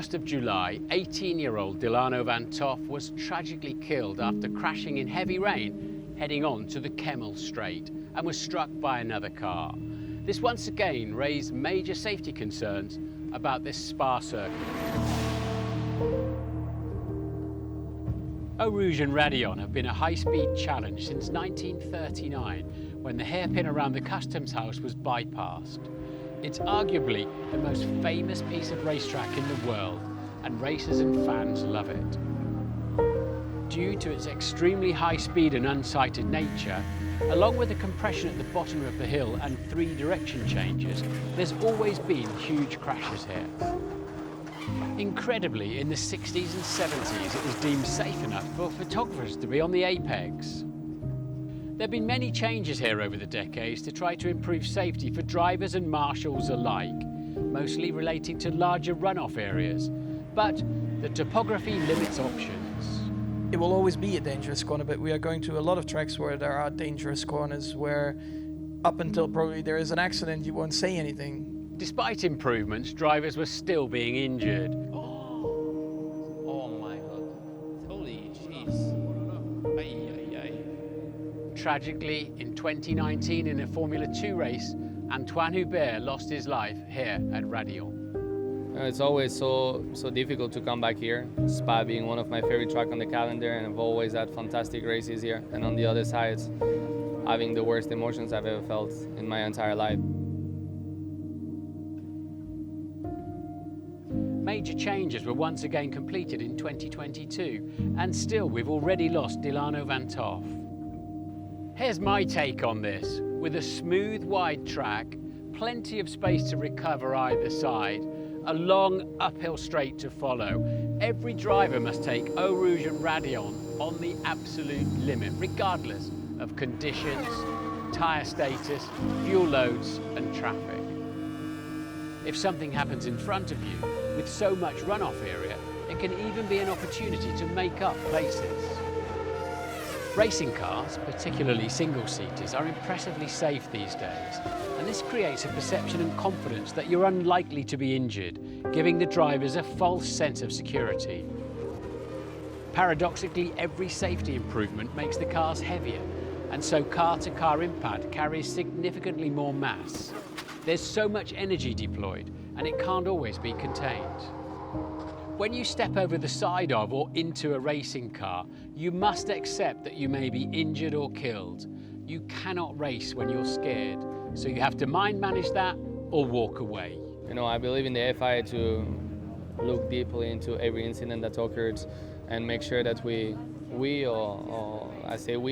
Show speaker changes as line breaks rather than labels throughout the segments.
1st of July, 18-year-old Delano Van Toff was tragically killed after crashing in heavy rain heading on to the Kemmel Strait and was struck by another car. This once again raised major safety concerns about this Spa circuit. Eau Rouge and Raidillon have been a high-speed challenge since 1939, when the hairpin around the customs house was bypassed. It's arguably the most famous piece of racetrack in the world, and racers and fans love it. Due to its extremely high speed and unsighted nature, along with the compression at the bottom of the hill and 3 direction changes, there's always been huge crashes here. Incredibly, in the 60s and 70s, it was deemed safe enough for photographers to be on the apex. There have been many changes here over the decades to try to improve safety for drivers and marshals alike, mostly relating to larger runoff areas, but the topography limits options.
It will always be a dangerous corner, but we are going to a lot of tracks where there are dangerous corners where up until probably there is an accident, you won't say anything.
Despite improvements, drivers were still being injured.
Oh my God. Holy jeez.
Tragically, in 2019 in a Formula 2 race, Antoine Hubert lost his life here at Raidillon.
It's always so difficult to come back here. Spa being one of my favorite tracks on the calendar, and I've always had fantastic races here. And on the other side, having the worst emotions I've ever felt in my entire life.
Major changes were once again completed in 2022, and still we've already lost Delano Van Toff. Here's my take on this. With a smooth, wide track, plenty of space to recover either side, a long uphill straight to follow, every driver must take Eau Rouge and Raidillon on the absolute limit, regardless of conditions, tyre status, fuel loads and traffic. If something happens in front of you, with so much runoff area, it can even be an opportunity to make up places. Racing cars, particularly single-seaters, are impressively safe these days, and this creates a perception and confidence that you're unlikely to be injured, giving the drivers a false sense of security. Paradoxically, every safety improvement makes the cars heavier, and so car-to-car impact carries significantly more mass. There's so much energy deployed, and it can't always be contained. When you step over the side of or into a racing car, you must accept that you may be injured or killed. You cannot race when you're scared, so you have to mind manage that or walk away.
You know, I believe in the FIA to look deeply into every incident that occurred and make sure that we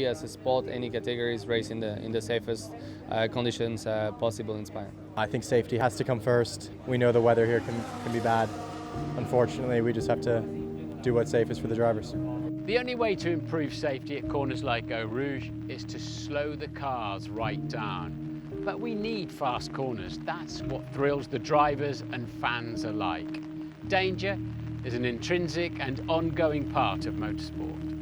as a sport, any categories, race in the safest conditions possible in Spain.
I think safety has to come first. We know the weather here can be bad. Unfortunately, we just have to do what's safest for the drivers.
The only way to improve safety at corners like Eau Rouge is to slow the cars right down. But we need fast corners. That's what thrills the drivers and fans alike. Danger is an intrinsic and ongoing part of motorsport.